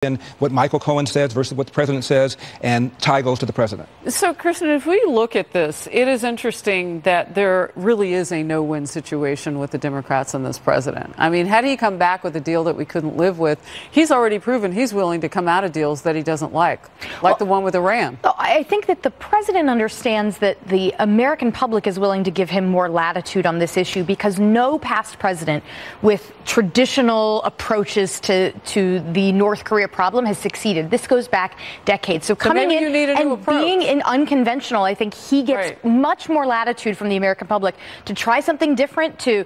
in what Michael Cohen says versus what the president says, and tie goes to the president. So, Kristen, if we look at this, it is interesting that there really is a no-win situation with the Democrats and this president. I mean, had he come back with a deal that we couldn't live with, he's already proven he's willing to come out of deals that he doesn't like the one with Iran. I think that the president understands that the American public is willing to give him more latitude on this issue because no past president with traditional approaches to the North Korea problem has succeeded. This goes back decades. So coming in and being unconventional, I think he gets much more latitude from the American public to try something different, to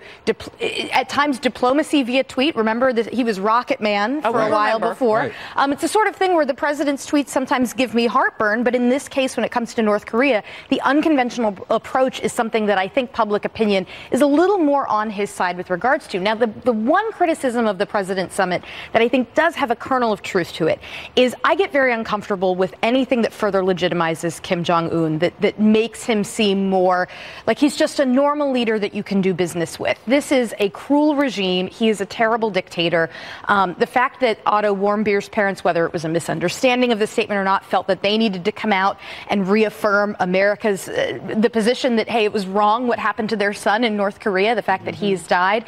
at times diplomacy via tweet. Remember that he was Rocket Man for a while before. It's the sort of thing where the president's tweets sometimes give me heartburn, but in this case, when it comes to North Korea, the unconventional approach is something that I think public opinion is a little more on his side with regards to. Now, the one criticism of the President's Summit that I think does have a kernel of truth to it is I get very uncomfortable with anything that further legitimizes Kim Jong-un, that makes him seem more like he's just a normal leader that you can do business with. This is a cruel regime. He is a terrible dictator. The fact that Otto Warmbier's parents, whether it was a misunderstanding of the statement or not, felt that they needed to come out and reaffirm America's the position that, hey, it was wrong what happened to their son in North Korea, the fact that he's died.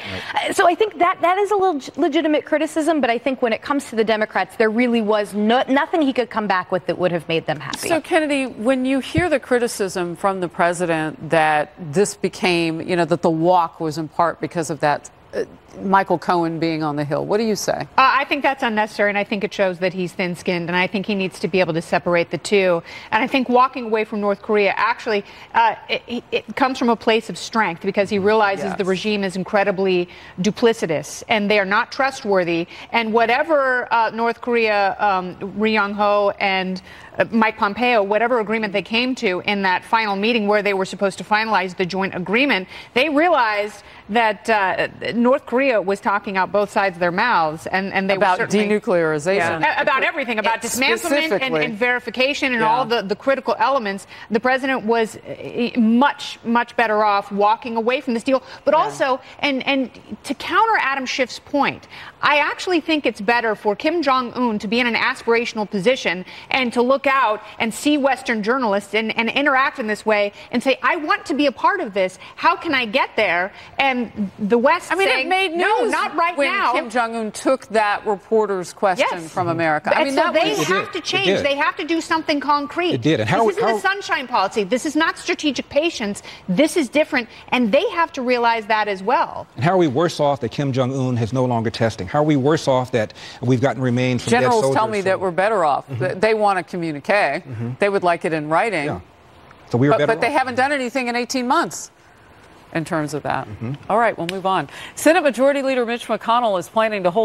So I think that is a legitimate criticism, but I think when it comes to the Democrats, there really was nothing he could come back with that would have made them happy. So, Kennedy, when you hear the criticism from the president that this became, that the walk was in part because of that Michael Cohen being on the Hill, what do you say? I think that's unnecessary, and I think it shows that he's thin-skinned, and I think he needs to be able to separate the two. And I think walking away from North Korea actually it comes from a place of strength because he realizes the regime is incredibly duplicitous and they are not trustworthy. And whatever North Korea, Ri Yong-ho and Mike Pompeo, whatever agreement they came to in that final meeting where they were supposed to finalize the joint agreement, they realized that North Korea was talking out both sides of their mouths, and they about were denuclearization, about everything, about dismantlement and verification and all the critical elements. The president was much better off walking away from this deal, but also and to counter Adam Schiff's point, I actually think it's better for Kim Jong-un to be in an aspirational position and to look out and see Western journalists and interact in this way and say, I want to be a part of this. How can I get there? And the West saying, it made news no, not right when now. Kim Jong-un took that reporter's question from America. I mean, so they have to change. They have to do something concrete. It did. And this isn't a sunshine policy. This is not strategic patience. This is different, and they have to realize that as well. And how are we worse off that Kim Jong-un is no longer testing? How are we worse off that we've gotten remains from generals dead soldiers? Tell me that we're better off. They want a communique. They would like it in writing. Yeah. So we were better but they haven't done anything in 18 months. In terms of that. All right, we'll move on. Senate Majority Leader Mitch McConnell is planning to hold